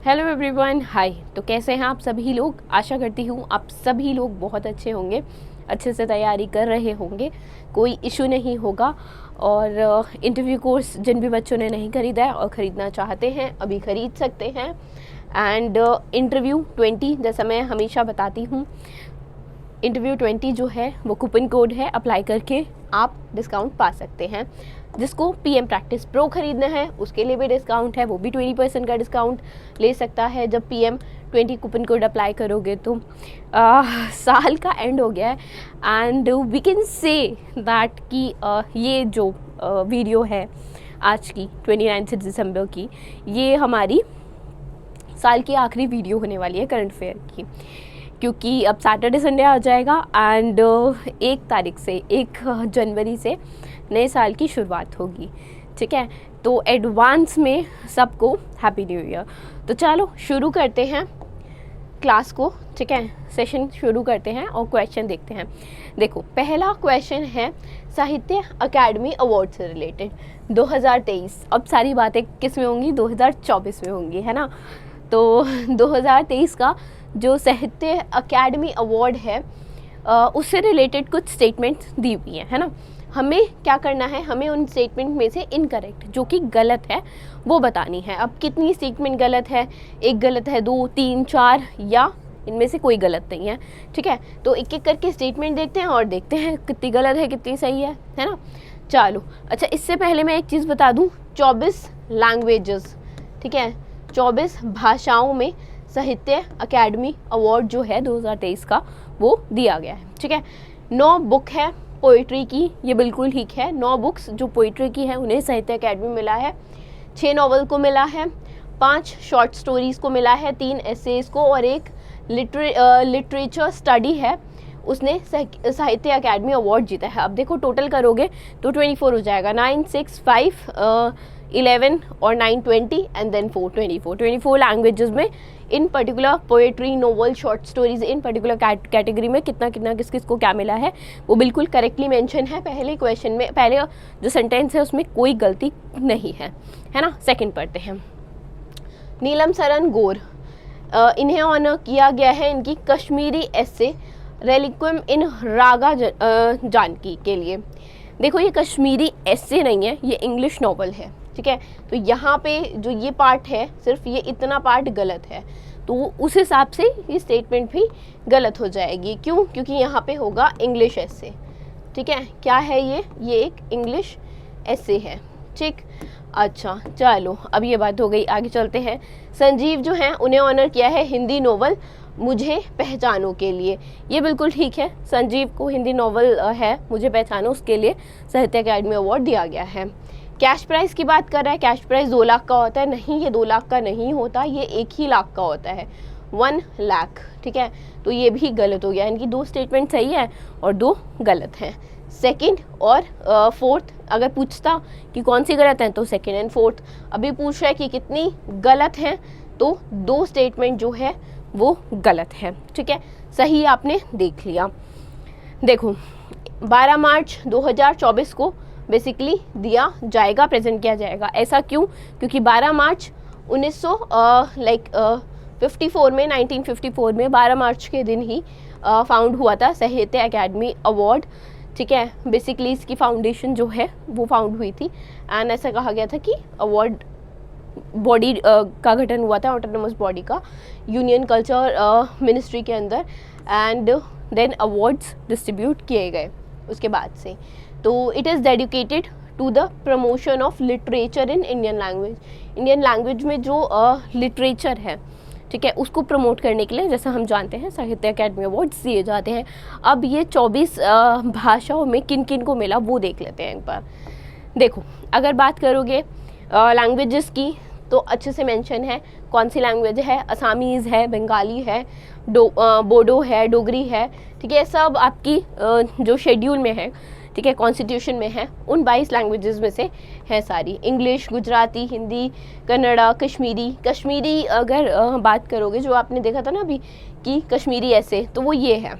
Hello everyone, हाय। तो कैसे हैं आप सभी लोग? आशा करती हूँ आप सभी लोग बहुत अच्छे होंगे, अच्छे से तैयारी कर रहे होंगे, कोई इशू नहीं होगा। और इंटरव्यू कोर्स जिन भी बच्चों ने नहीं खरीदा है और ख़रीदना चाहते हैं अभी ख़रीद सकते हैं। एंड इंटरव्यू 20, जैसा मैं हमेशा बताती हूँ, इंटरव्यू 20 जो है वो कूपन कोड है, अप्लाई करके आप डिस्काउंट पा सकते हैं। जिसको पीएम प्रैक्टिस प्रो ख़रीदना है उसके लिए भी डिस्काउंट है, वो भी 20% का डिस्काउंट ले सकता है जब पीएम 20 कूपन कोड अप्लाई करोगे। तो साल का एंड हो गया है and we can say that कि ये जो वीडियो है आज की 29 दिसंबर की, ये हमारी साल की आखिरी वीडियो होने वाली है करंट अफेयर की, क्योंकि अब सैटरडे संडे आ जाएगा एंड 1 जनवरी से नए साल की शुरुआत होगी। ठीक है, तो एडवांस में सबको हैप्पी न्यू ईयर। तो चलो शुरू करते हैं क्लास को। ठीक है, सेशन शुरू करते हैं और क्वेश्चन देखते हैं। देखो, पहला क्वेश्चन है साहित्य अकेडमी अवार्ड से रिलेटेड 2023। अब सारी बातें किस में होंगी? 2024 में होंगी, है ना। तो 2023 का जो साहित्य अकेडमी अवार्ड है उससे रिलेटेड कुछ स्टेटमेंट्स दी हुई हैं, है ना। हमें क्या करना है, हमें उन स्टेटमेंट में से इनकरेक्ट जो कि गलत है वो बतानी है। अब कितनी स्टेटमेंट गलत है? एक गलत है, 2, 3, 4 या इनमें से कोई गलत नहीं है। ठीक है, तो एक एक करके स्टेटमेंट देखते हैं और देखते हैं कितनी गलत है कितनी सही है ना। चलो, अच्छा, इससे पहले मैं एक चीज़ बता दूँ, 24 लैंग्वेजेस, ठीक है, 24 भाषाओं में साहित्य अकेडमी अवार्ड जो है 2023 का वो दिया गया है। ठीक है, 9 बुक है पोइट्री की, ये बिल्कुल ठीक है। 9 बुक्स जो पोइट्री की है उन्हें साहित्य अकेडमी मिला है। 6 नॉवल को मिला है, 5 शॉर्ट स्टोरीज़ को मिला है, 3 एसेज को, और एक लिटरेचर स्टडी है उसने साहित्य अकेडमी अवार्ड जीता है। अब देखो टोटल करोगे तो 24 हो जाएगा। 9, 6, 5, 11 और 9, 20 एंड देन 4, 24 लैंग्वेजेस में इन particular poetry, novel, short stories, इन पर्टिकुलर कैटेगरी में कितना कितना किस किस को क्या मिला है वो बिल्कुल करेक्टली मेंशन है। पहले क्वेश्चन में, पहले जो सेंटेंस है उसमें कोई गलती नहीं है ना। सेकंड पढ़ते हैं। नीलम सरन गौर, इन्हें ऑनर किया गया है इनकी कश्मीरी एसे रेलिक्विम इन रागा जानकी के लिए। देखो, ये कश्मीरी एसे नहीं है, ये इंग्लिश नॉवल है। ठीक है, तो यहाँ पे जो ये पार्ट है, सिर्फ ये इतना पार्ट गलत है, तो उस हिसाब से ये स्टेटमेंट भी गलत हो जाएगी। क्यों? क्योंकि यहाँ पे होगा इंग्लिश एसे। ठीक है, क्या है ये एक इंग्लिश एसे है। ठीक, अच्छा, चलो, अब ये बात हो गई, आगे चलते हैं। संजीव जो हैं उन्हें ऑनर किया है हिंदी नॉवल मुझे पहचानो के लिए। ये बिल्कुल ठीक है, संजीव को हिंदी नॉवल है मुझे पहचानो, उसके लिए साहित्य अकेडमी अवार्ड दिया गया है। कैश प्राइस की बात कर रहा है, कैश प्राइस 2 लाख का होता है। नहीं, ये 2 लाख का नहीं होता, ये 1 ही लाख का होता है, 1 लाख। ठीक है, तो ये भी गलत हो गया। इनकी 2 स्टेटमेंट सही है और 2 गलत हैं। सेकंड और फोर्थ अगर पूछता कि कौन सी गलत है तो सेकंड एंड फोर्थ। अभी पूछ रहा है कि कितनी गलत हैं, तो 2 स्टेटमेंट जो है वो गलत है। ठीक है, सही आपने देख लिया। देखो, 12 मार्च 2024 को बेसिकली दिया जाएगा, प्रेजेंट किया जाएगा। ऐसा क्यों? क्योंकि 12 मार्च 1954 में 1954 में 12 मार्च के दिन ही फाउंड हुआ था साहित्य अकेडमी अवार्ड। ठीक है, बेसिकली इसकी फाउंडेशन जो है वो फाउंड हुई थी एंड ऐसा कहा गया था कि अवार्ड बॉडी का गठन हुआ था, ऑटोनोमस बॉडी का, यूनियन कल्चर मिनिस्ट्री के अंदर, एंड देन अवार्ड्स डिस्ट्रीब्यूट किए गए उसके बाद से। तो it is dedicated to the promotion of literature in Indian language. Indian language में जो लिटरेचर है, ठीक है, उसको प्रमोट करने के लिए, जैसा हम जानते हैं, साहित्य अकेडमी अवार्ड्स दिए जाते हैं। अब ये 24 भाषाओं में किन किन को मिला वो देख लेते हैं एक बार। देखो, अगर बात करोगे लैंग्वेजेस की तो अच्छे से मेंशन है कौन सी लैंग्वेज है। असामीज़ है, बंगाली है, बोडो है, डोगरी है। ठीक है, सब आपकी जो शेड्यूल में है, ठीक है, कॉन्स्टिट्यूशन में है, उन 22 लैंग्वेजेस में से है सारी। इंग्लिश, गुजराती, हिंदी, कन्नड़ा, कश्मीरी अगर बात करोगे, जो आपने देखा था ना अभी कि कश्मीरी ऐसे, तो वो ये है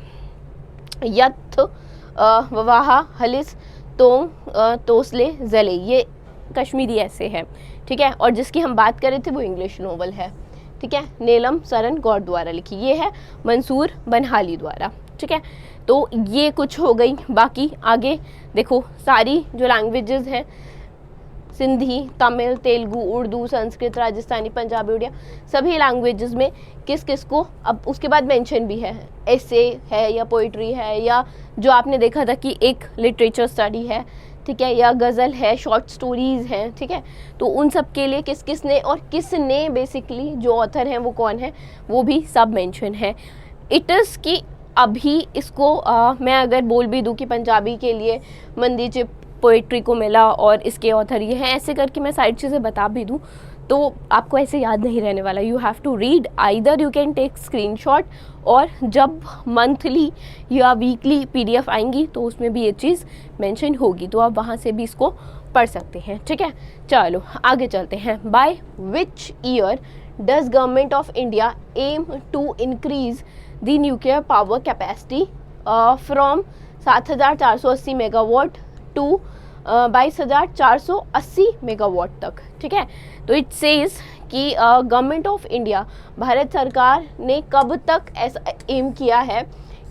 यथ, ववाहा, हलिस, तोंग, तोसले, जले, ये कश्मीरी ऐसे है। ठीक है, और जिसकी हम बात कर रहे थे वो इंग्लिश नोवेल है। ठीक है, नीलम सरन गौड़ द्वारा लिखी, ये है मंसूर बनहाली द्वारा। ठीक है, तो ये कुछ हो गई। बाकी आगे देखो सारी जो लैंग्वेजेस हैं, सिंधी, तमिल, तेलुगु, उर्दू, संस्कृत, राजस्थानी, पंजाबी, उड़िया, सभी लैंग्वेजेस में किस किस को, अब उसके बाद मेंशन भी है, ऐसे है या पोइट्री है, या जो आपने देखा था कि एक लिटरेचर स्टडी है, ठीक है, या गज़ल है, शॉर्ट स्टोरीज़ हैं। ठीक है, तो उन सब के लिए किस किस ने और किसने बेसिकली जो ऑथर हैं वो कौन है, वो भी सब मेंशन है। इट इज़ कि अभी इसको मैं अगर बोल भी दूँ कि पंजाबी के लिए मंदीचिप पोइट्री को मिला और इसके ऑथर ये हैं, ऐसे करके मैं सारी चीज़ें बता भी दूँ तो आपको ऐसे याद नहीं रहने वाला। You have to read, either you can take screenshot, और जब मंथली या वीकली PDF आएंगी तो उसमें भी ये चीज़ मेंशन होगी, तो आप वहाँ से भी इसको पढ़ सकते हैं। ठीक है, चलो आगे चलते हैं। By which year does government of India aim to increase the nuclear power capacity from 7,480 megawatt to 22,480 megawatt तक। ठीक है, तो इट सेज कि गवर्नमेंट ऑफ इंडिया, भारत सरकार ने कब तक ऐसा एम किया है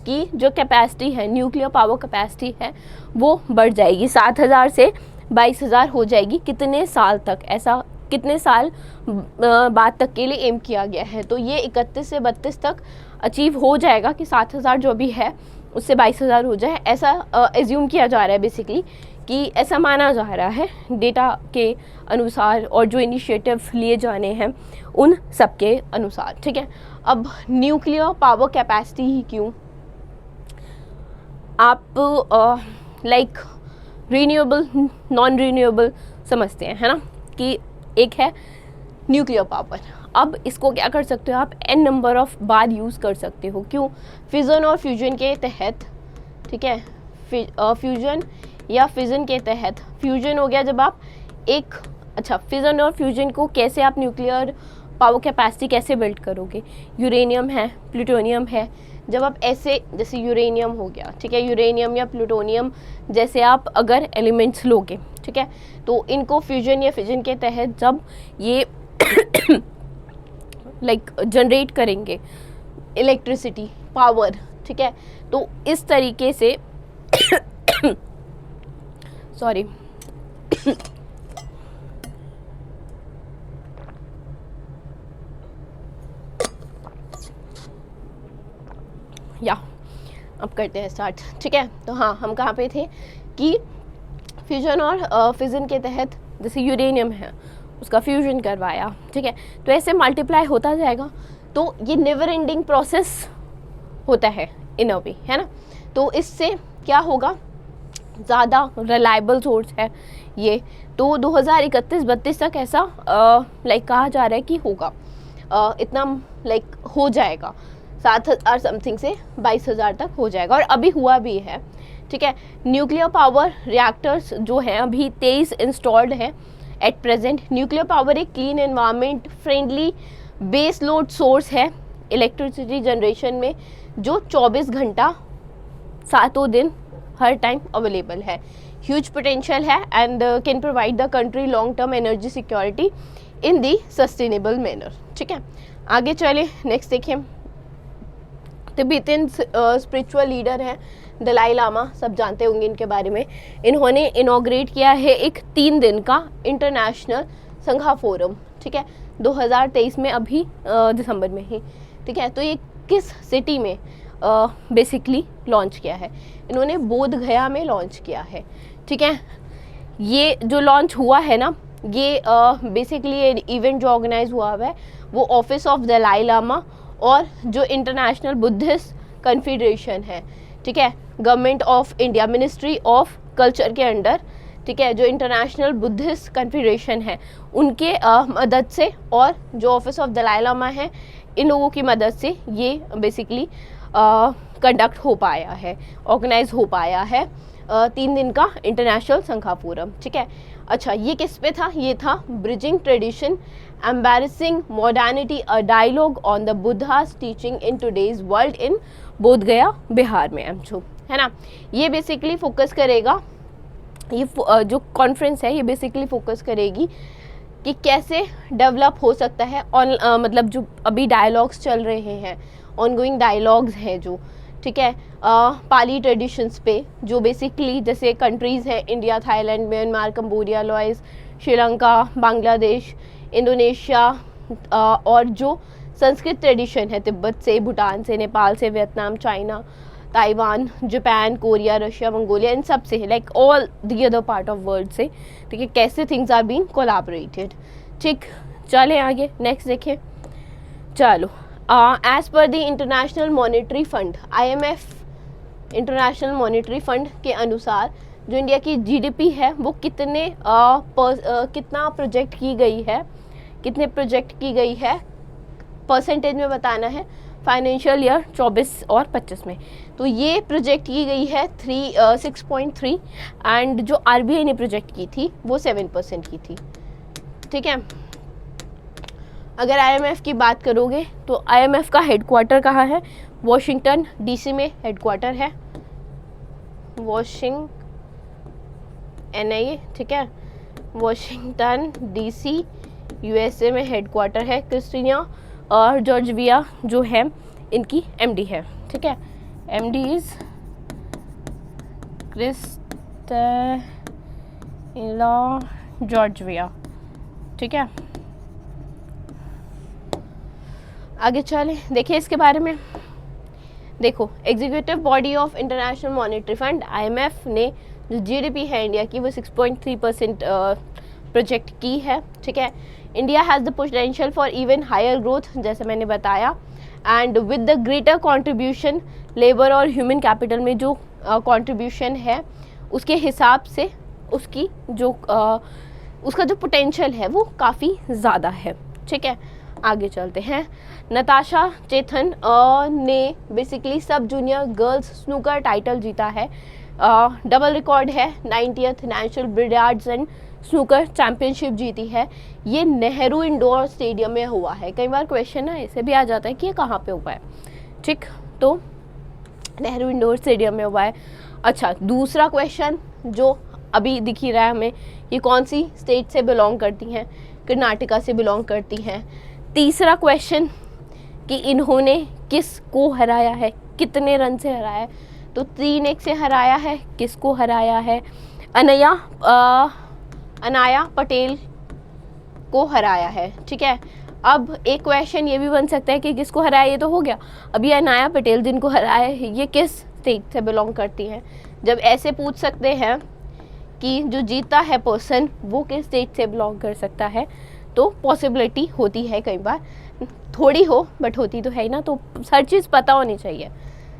कि जो कैपेसिटी है, न्यूक्लियर पावर कैपेसिटी है, वो बढ़ जाएगी, 7,000 से 22,000 हो जाएगी। कितने साल तक, ऐसा कितने साल बाद तक के लिए एम किया गया है, तो ये 31 से 32 तक अचीव हो जाएगा कि 7,000 जो भी है उससे 22,000 हो जाए, ऐसा एज्यूम किया जा रहा है बेसिकली, कि ऐसा माना जा रहा है डेटा के अनुसार और जो इनिशिएटिव लिए जाने हैं उन सब के अनुसार। ठीक है, अब न्यूक्लियर पावर कैपेसिटी ही क्यों, आप लाइक रीन्यूएबल, नॉन रीन्यूएबल समझते हैं, है ना, कि एक है न्यूक्लियर पावर। अब इसको क्या कर सकते हो आप, n number of bar use कर सकते हो। क्यों, फिजन और फ्यूजन के तहत। ठीक है, फ्यूजन या फिजन के तहत, फ्यूजन हो गया जब आप एक, अच्छा, फिजन और फ्यूजन को कैसे आप न्यूक्लियर पावर कैपेसिटी कैसे बिल्ड करोगे, यूरेनियम है, प्लूटोनियम है, जब आप ऐसे, जैसे यूरेनियम हो गया, ठीक है, यूरेनियम या प्लूटोनियम जैसे आप अगर एलिमेंट्स लोगे, ठीक है, तो इनको फ्यूजन या फिजन के तहत जब ये लाइक जनरेट करेंगे इलेक्ट्रिसिटी, पावर, ठीक है, तो इस तरीके से सॉरी या अब करते हैं स्टार्ट। ठीक है, तो हाँ, हम कहाँ पे थे कि फ्यूजन और फिजन के तहत जैसे यूरेनियम है उसका फ्यूजन करवाया, ठीक है, तो ऐसे मल्टीप्लाई होता जाएगा, तो ये नेवर एंडिंग प्रोसेस होता है इन अ वे, है ना। तो इससे क्या होगा, ज़्यादा रिलायबल सोर्स है ये, तो 2031-32 तक ऐसा लाइक कहा जा रहा है कि होगा, इतना लाइक हो जाएगा, 7,000 समथिंग से 22,000 तक हो जाएगा, और अभी हुआ भी है। ठीक है, न्यूक्लियर पावर रिएक्टर्स जो हैं अभी 23 इंस्टॉल्ड हैं एट प्रेजेंट। न्यूक्लियर पावर एक clean environment friendly base load source है इलेक्ट्रिसिटी जनरेशन में, जो 24 घंटा 7 दिन हर टाइम अवेलेबल है। ह्यूज पोटेंशियल है and can provide the country long term energy security in the sustainable manner. ठीक है, आगे चले, नेक्स्ट देखिए, तिब्बतियन स्पिरिचुअल लीडर हैं दलाई लामा, सब जानते होंगे इनके बारे में। इन्होंने इनॉग्रेट किया है एक 3 दिन का इंटरनेशनल संघा फोरम, ठीक है, 2023 में, अभी दिसंबर में ही। ठीक है, तो ये किस सिटी में बेसिकली लॉन्च किया है, इन्होंने बोध गया में लॉन्च किया है। ठीक है, ये जो लॉन्च हुआ है ना, ये बेसिकली इवेंट जो ऑर्गेनाइज हुआ है वो ऑफिस ऑफ दलाई लामा और जो इंटरनेशनल बुद्धिस्ट कन्फेडरेशन है, ठीक है, government of India, ministry of culture के अंडर, ठीक है, जो इंटरनेशनल बुद्धिस्ट कन्फेडरेशन है उनके मदद से, और जो ऑफिस ऑफ दलाई लामा है, इन लोगों की मदद से ये बेसिकली कंडक्ट हो पाया है, ऑर्गेनाइज हो पाया है 3 दिन का इंटरनेशनल संघा फोरम। ठीक है, अच्छा, ये किस पे था, ये था bridging tradition embarrassing modernity, a dialogue on the Buddha's teaching in today's world in Bodh Gaya Bihar में, एमचो, है ना। ये बेसिकली फोकस करेगा, ये जो कॉन्फ्रेंस है ये बेसिकली फोकस करेगी कि कैसे डेवलप हो सकता है मतलब जो अभी डायलॉग्स चल रहे हैं, ऑनगोइंग डायलॉग्स हैं जो, ठीक है, पाली ट्रेडिशंस पे, जो बेसिकली जैसे कंट्रीज़ हैं India, Thailand, Myanmar, Cambodia, Laos, Sri Lanka, Bangladesh, Indonesia, और जो संस्कृत ट्रेडिशन है तिब्बत से, भूटान से, नेपाल से, Vietnam, China, Taiwan, Japan, Korea, Russia, Mongolia, इन सब से, like all the other part of world से, ठीक है, कैसे थिंग्स आर बीइंग कोलैबोरेटेड। ठीक, चलें आगे, नेक्स्ट देखें। चलो, as per the International Monetary Fund, IMF International Monetary Fund के अनुसार जो इंडिया की GDP है वो कितना प्रोजेक्ट की गई है, कितने प्रोजेक्ट की गई है, परसेंटेज में बताना है फाइनेंशियल ईयर 24 और 25 में। तो ये प्रोजेक्ट की गई है 6.3 एंड जो RBI ने प्रोजेक्ट की थी वो 7% की थी। ठीक है, अगर IMF की बात करोगे तो IMF का हेडक्वार्टर कहाँ है? वॉशिंगटन DC में हेडक्वार्टर है, NIA, ठीक है, वॉशिंगटन DC USA में हेडक्वार्टर है। क्रिस्टीना और जॉर्जिया जो है इनकी MD है, ठीक है, MD इज क्रिस्टीना जॉर्जिया, ठीक है। आगे चलें, देखिए इसके बारे में। देखो, executive body of international Monetary Fund IMF ने जो GDP है इंडिया की वो 6.3% प्रोजेक्ट की है, ठीक है। India has the potential for even higher growth, जैसे मैंने बताया, and with the greater contribution labour और ह्यूमन कैपिटल में जो कंट्रीब्यूशन है उसके हिसाब से उसकी जो उसका जो पोटेंशियल है वो काफ़ी ज़्यादा है, ठीक है। आगे चलते हैं। नताशा चेतन ने बेसिकली सब जूनियर गर्ल्स स्नूकर टाइटल जीता है, डबल रिकॉर्ड है, 90th national billiards and snooker championship जीती है। ये नेहरू इंडोर स्टेडियम में हुआ है। कई बार क्वेश्चन ना ऐसे भी आ जाता है कि ये कहाँ पे हुआ है, ठीक, तो नेहरू इंडोर स्टेडियम में हुआ है। अच्छा, दूसरा क्वेश्चन जो अभी दिख ही रहा है हमें, ये कौन सी स्टेट से बिलोंग करती हैं? कर्नाटका से बिलोंग करती हैं। तीसरा क्वेश्चन कि इन्होंने किस को हराया है, कितने रन से हराया है? तो 3-1 से हराया है। किसको हराया है? अनाया पटेल को हराया है, ठीक है। अब एक क्वेश्चन ये भी बन सकता है कि किसको हराया, ये तो हो गया। अभी अनाया पटेल जिनको हराया है ये किस स्टेट से बिलोंग करती हैं? जब ऐसे पूछ सकते हैं कि जो जीता है पर्सन वो किस स्टेट से बिलोंग कर सकता है, तो पॉसिबिलिटी होती है, कई बार थोड़ी हो बट होती तो है ही ना, तो हर चीज़ पता होनी चाहिए।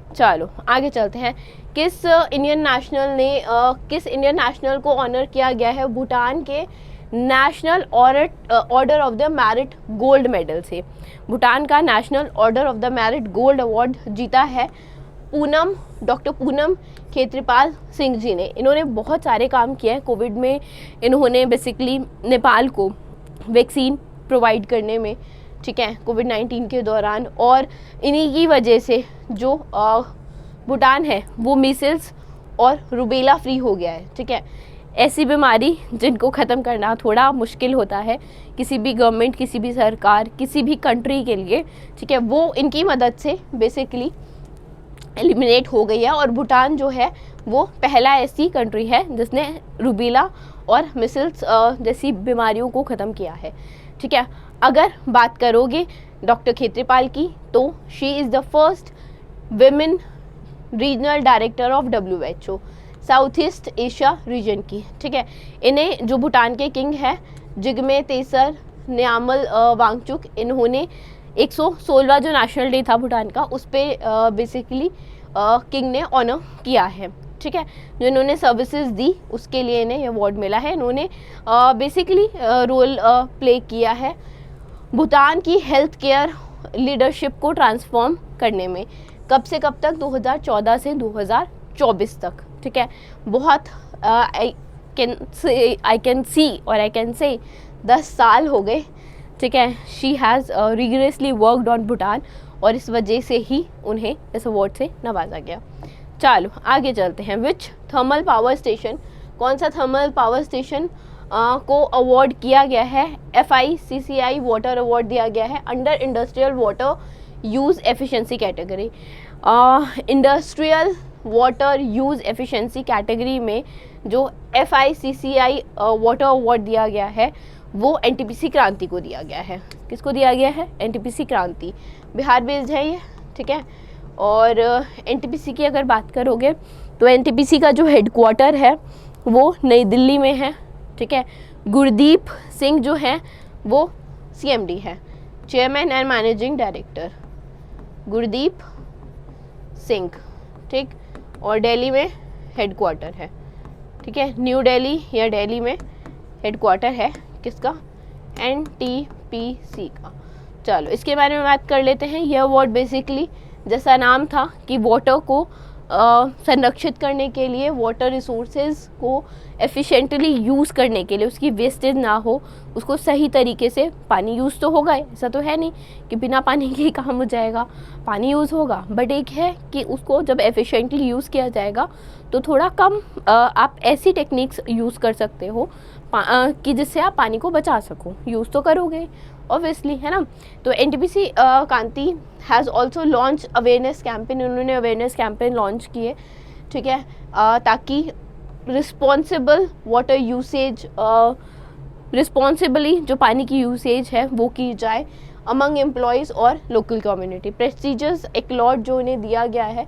चलो आगे चलते हैं। किस इंडियन नेशनल को ऑनर किया गया है भूटान के national order of the merit gold medal से? भूटान का national order of the merit gold award जीता है डॉक्टर पूनम खेत्रीपाल सिंह जी ने। इन्होंने बहुत सारे काम किए हैं कोविड में। इन्होंने बेसिकली नेपाल को वैक्सीन प्रोवाइड करने में, ठीक है, कोविड-19 के दौरान, और इन्हीं की वजह से जो भूटान है वो मीसल्स और रूबेला फ्री हो गया है, ठीक है। ऐसी बीमारी जिनको ख़त्म करना थोड़ा मुश्किल होता है किसी भी गवर्नमेंट, किसी भी सरकार, किसी भी कंट्री के लिए, ठीक है, वो इनकी मदद से बेसिकली एलिमिनेट हो गई है। और भूटान जो है वो पहला ऐसी कंट्री है जिसने रूबेला और मिसल्स जैसी बीमारियों को ख़त्म किया है, ठीक है। अगर बात करोगे डॉक्टर खेत्रीपाल की, तो she is the first women regional director of WHO south east Asia region की, ठीक है। इन्हें जो भूटान के किंग है जिग्मे तेसर न्यामल वांगचुक, इन्होंने 116वां जो नेशनल डे था भूटान का उस पर बेसिकली किंग ने ऑनर किया है, ठीक है। जो इन्होंने सर्विसेज दी उसके लिए इन्हें अवार्ड मिला है। इन्होंने बेसिकली रोल प्ले किया है भूटान की हेल्थ केयर लीडरशिप को ट्रांसफॉर्म करने में। कब से कब तक? 2014 से 2024 तक, ठीक है। बहुत आई कैन से 10 साल हो गए, ठीक है। She has rigorously worked on Bhutan और इस वजह से ही उन्हें इस अवार्ड से नवाजा गया। चलो आगे चलते हैं। विच थर्मल पावर स्टेशन, कौन सा थर्मल पावर स्टेशन को अवार्ड किया गया है, FICCI वाटर अवार्ड दिया गया है under industrial water use efficiency category. Industrial water use efficiency category में जो FICCI वाटर अवार्ड दिया गया है वो NTPC क्रांति को दिया गया है। किसको दिया गया है? NTPC क्रांति, बिहार बेस्ड है ये, ठीक है। और NTPC की अगर बात करोगे तो NTPC का जो हेडक्वार्टर है वो नई दिल्ली में है, ठीक है। गुरदीप सिंह जो है वो CMD है, chairman and managing director, Gurdeep Singh, ठीक। और दिल्ली में हेडक्वार्टर है, ठीक है। न्यू दिल्ली या दिल्ली में हेडक्वार्टर है किसका? NTPC का। चलो इसके बारे में बात कर लेते हैं। यह अवार्ड बेसिकली जैसा नाम था कि वाटर को संरक्षित करने के लिए, वाटर रिसोर्सेज को एफिशिएंटली यूज़ करने के लिए, उसकी वेस्टेज ना हो, उसको सही तरीके से, पानी यूज़ तो होगा, ऐसा तो है नहीं कि बिना पानी के ही काम हो जाएगा, पानी यूज़ होगा, बट एक है कि उसको जब एफिशिएंटली यूज़ किया जाएगा तो थोड़ा कम आप ऐसी टेक्निक्स यूज़ कर सकते हो कि जिससे आप पानी को बचा सको। यूज़ तो करोगे ऑब्वियसली, है ना। तो NTPC Kanti has also launch awareness campaign, उन्होंने अवेयरनेस कैंपेन लॉन्च किए, ठीक है, ताकि रिस्पॉन्सिबल वाटर यूसेज, रिस्पॉन्सिबली जो पानी की यूसेज है वो की जाए अमंग एम्प्लॉयज़ और लोकल कम्युनिटी। प्रेस्टिजियस एक्लॉड जो इन्हें दिया गया है,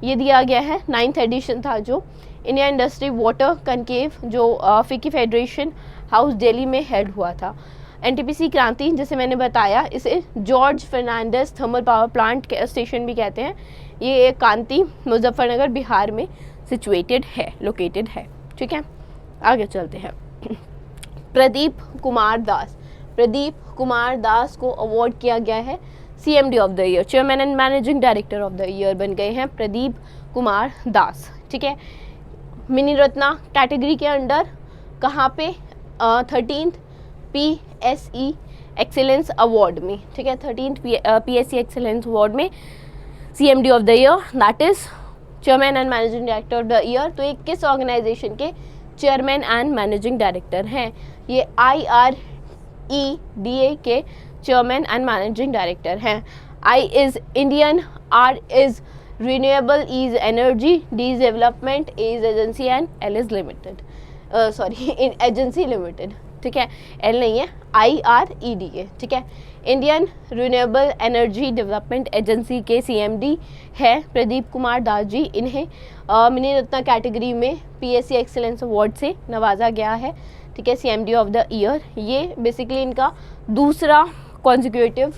ये दिया गया है 9th एडिशन था जो इंडिया इंडस्ट्री वाटर कनकेव जो फिक्की फेडरेशन हाउस दिल्ली में हेड हुआ था। NTPC क्रांति जैसे मैंने बताया, इसे George Fernandes thermal power plant station भी कहते हैं। ये एक कांति मुजफ्फरनगर बिहार में सिचुएटेड है, लोकेटेड है, ठीक है। आगे चलते हैं। प्रदीप कुमार दास, प्रदीप कुमार दास को अवार्ड किया गया है CMD of the year, chairman and managing director of the year बन गए हैं प्रदीप कुमार दास, ठीक है। मिनी रत्ना कैटेगरी के अंडर कहाँ पे? 13th PSE एक्सेलेंस अवार्ड में, ठीक है। 13th PSE एक्सेलेंस अवार्ड में CMD of the year, that is chairman and managing director of the year. तो ये किस ऑर्गेनाइजेशन के चेयरमैन एंड मैनेजिंग डायरेक्टर हैं? ये IREDA के चेयरमैन एंड मैनेजिंग डायरेक्टर हैं। I is Indian, R is renewable, E is energy, D is development, A is agency and L is limited, sorry agency limited, ठीक है। L नहीं है, IREDA, ठीक है। Indian renewable energy development agency के CMD है प्रदीप कुमार दास जी। इन्हें मिनी रत्ना कैटेगरी में PSE एक्सेलेंस अवार्ड से नवाजा गया है, ठीक है, CMD ऑफ द ईयर। ये बेसिकली इनका दूसरा कॉन्जिक्यूटिव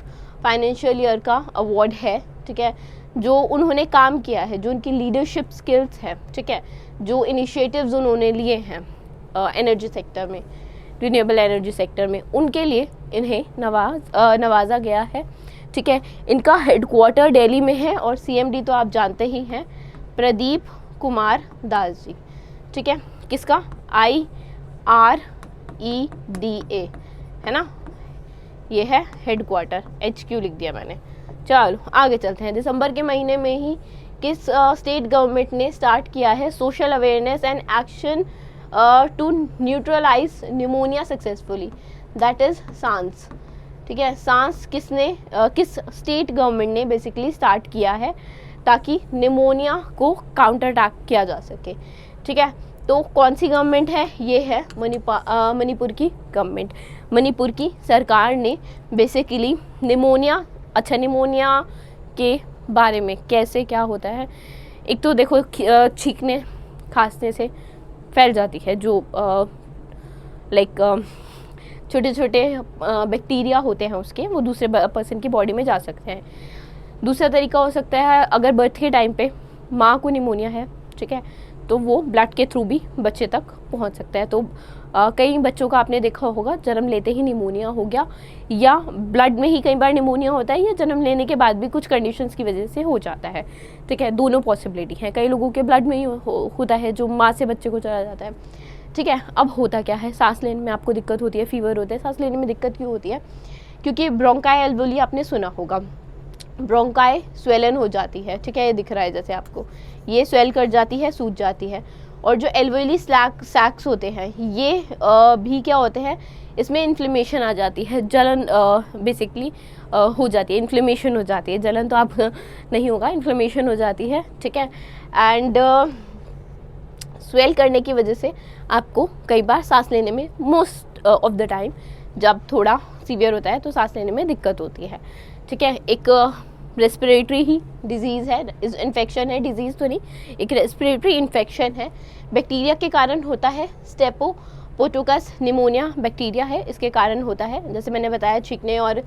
फाइनेंशियल ईयर का अवार्ड है, ठीक है। जो उन्होंने काम किया है, जो उनकी लीडरशिप स्किल्स है, ठीक है, जो इनिशिएटिव्स उन्होंने लिए हैं एनर्जी सेक्टर में, रिन्यूएबल एनर्जी सेक्टर में, उनके लिए इन्हें नवाजा गया है, ठीक है। इनका हेडक्वार्टर दिल्ली में है और CMD तो आप जानते ही हैं प्रदीप कुमार दास जी, ठीक है। किसका? IREDA, है ना, ये है हेडक्वार्टर, HQ लिख दिया मैंने। चलो आगे चलते हैं। दिसंबर के महीने में ही किस स्टेट गवर्नमेंट ने स्टार्ट किया है social awareness and action to neutralise pneumonia successfully, that is SAANS, ठीक है। सांस किसने किस स्टेट गवर्नमेंट ने बेसिकली स्टार्ट किया है ताकि निमोनिया को काउंटर अटैक किया जा सके, ठीक है। तो कौन सी गवर्नमेंट है? ये है मणिपुर की गवर्नमेंट। मणिपुर की सरकार ने बेसिकली निमोनिया, अच्छा निमोनिया के बारे में कैसे क्या होता है, एक तो देखो छींकने खांसने से फैल जाती है, जो लाइक छोटे छोटे बैक्टीरिया होते हैं उसके, वो दूसरे पर्सन की बॉडी में जा सकते हैं। दूसरा तरीका हो सकता है अगर बर्थ के टाइम पे माँ को निमोनिया है, ठीक है, तो वो ब्लड के थ्रू भी बच्चे तक पहुंच सकता है। तो कई बच्चों का आपने देखा होगा जन्म लेते ही निमोनिया हो गया, या ब्लड में ही कई बार निमोनिया होता है, या जन्म लेने के बाद भी कुछ कंडीशंस की वजह से हो जाता है, ठीक है। दोनों पॉसिबिलिटी है। कई लोगों के ब्लड में ही होता है जो माँ से बच्चे को चला जाता है, ठीक है। अब होता क्या है, सांस लेने में आपको दिक्कत होती है, फीवर होता है। सांस लेने में दिक्कत क्यों होती है? क्योंकि ब्रोंकाई एल्वोली आपने सुना होगा, ब्रोंकाई स्वेलन हो जाती है, ठीक है, ये दिख रहा है जैसे आपको, ये स्वेल कर जाती है, सूज जाती है, और जो एल्वेली सैक्स होते हैं ये भी क्या होते हैं, इसमें इन्फ्लेमेशन आ जाती है, जलन बेसिकली हो जाती है, इन्फ्लेमेशन हो जाती है, जलन तो आप नहीं होगा, इन्फ्लेमेशन हो जाती है, ठीक है। एंड स्वेल करने की वजह से आपको कई बार सांस लेने में, मोस्ट ऑफ द टाइम जब थोड़ा सीवियर होता है तो सांस लेने में दिक्कत होती है, ठीक है। एक रेस्पिरेटरी ही डिजीज़ है, इन्फेक्शन है, डिजीज़ तो नहीं, एक रेस्पिरेटरी इन्फेक्शन है, बैक्टीरिया के कारण होता है। स्टेपोपोटोकस निमोनिया बैक्टीरिया है, इसके कारण होता है, जैसे मैंने बताया छींकने और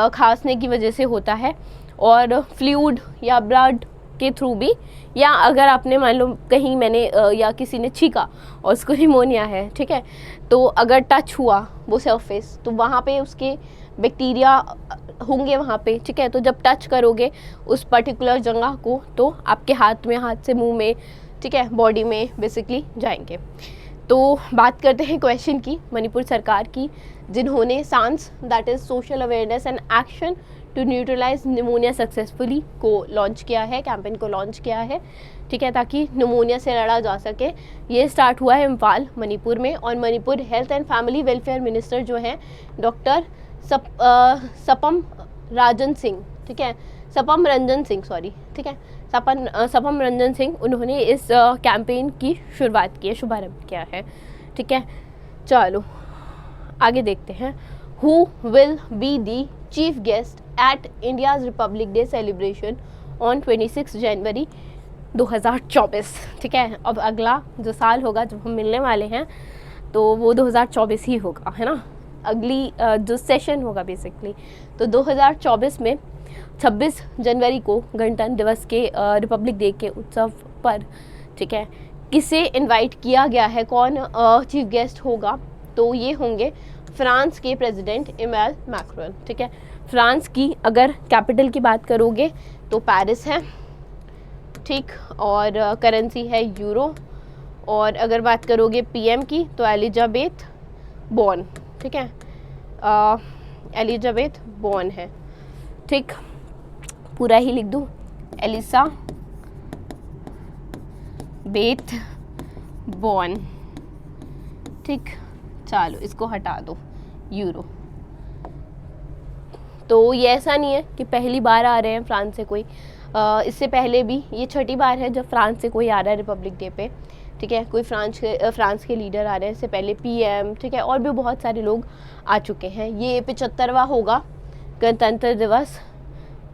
खांसने की वजह से होता है। और फ्लूइड या ब्लड के थ्रू भी, या अगर आपने मान लो कहीं मैंने या किसी ने छींका और उसको निमोनिया है, ठीक है, तो अगर टच हुआ वो सरफेस तो वहाँ पे उसके बैक्टीरिया होंगे वहाँ पे, ठीक है। तो जब टच करोगे उस पर्टिकुलर जगह को तो आपके हाथ में, हाथ से मुंह में, ठीक है, बॉडी में बेसिकली जाएंगे। तो बात करते हैं क्वेश्चन की, मणिपुर सरकार की, जिन्होंने SAANS that is social awareness and action to neutralise pneumonia successfully को लॉन्च किया है, कैंपेन को लॉन्च किया है, ठीक है, ताकि निमोनिया से लड़ा जा सके। ये स्टार्ट हुआ है इम्फाल मणिपुर में, और Manipur health and family welfare minister जो हैं डॉक्टर सपम रंजन सिंह, ठीक है, सपम रंजन सिंह, सॉरी, ठीक है, सपम रंजन सिंह, उन्होंने इस कैंपेन की शुरुआत की है, शुभारंभ किया है, ठीक है। चलो आगे देखते हैं। Who will be the chief guest at India's Republic day celebration on 26 जनवरी 2024, ठीक है। अब अगला जो साल होगा जब हम मिलने वाले हैं तो वो 2024 ही होगा, है ना, अगली जो सेशन होगा बेसिकली। तो 2024 में 26 जनवरी को गणतंत्र दिवस के रिपब्लिक डे के उत्सव पर, ठीक है, किसे इनवाइट किया गया है, कौन चीफ गेस्ट होगा, तो ये होंगे फ्रांस के प्रेसिडेंट इमैनुअल मैक्रोन, ठीक है। फ्रांस की अगर कैपिटल की बात करोगे तो पेरिस है, ठीक, और करेंसी है यूरो, और अगर बात करोगे पीएम की तो एलिजाबेथ बॉर्न, ठीक है, एलिजाबेथ बॉर्न है, ठीक, पूरा ही लिख दूँ, एलिसा बेथ बॉर्न, ठीक। चलो इसको हटा दो, यूरो। तो ये ऐसा नहीं है कि पहली बार आ रहे हैं फ्रांस से कोई, इससे पहले भी ये छठी बार है जब फ्रांस से कोई आ रहा है रिपब्लिक डे पे, ठीक है, कोई फ्रांस के लीडर आ रहे हैं, इससे पहले पीएम, ठीक है, और भी बहुत सारे लोग आ चुके हैं। ये 75वां होगा गणतंत्र दिवस,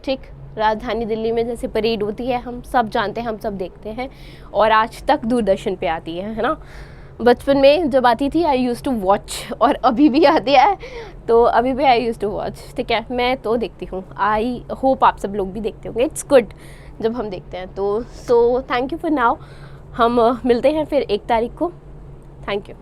ठीक। राजधानी दिल्ली में जैसे परेड होती है, हम सब जानते हैं, हम सब देखते हैं, और आज तक दूरदर्शन पे आती है ना। बचपन में जब आती थी आई यूज़ टू वॉच, और अभी भी आती है तो अभी भी आई यूज़ टू वॉच, ठीक है, मैं तो देखती हूँ। आई होप आप सब लोग भी देखते होंगे, इट्स गुड जब हम देखते हैं। तो so thank you for now, हम मिलते हैं फिर 1 तारीख को। Thank you.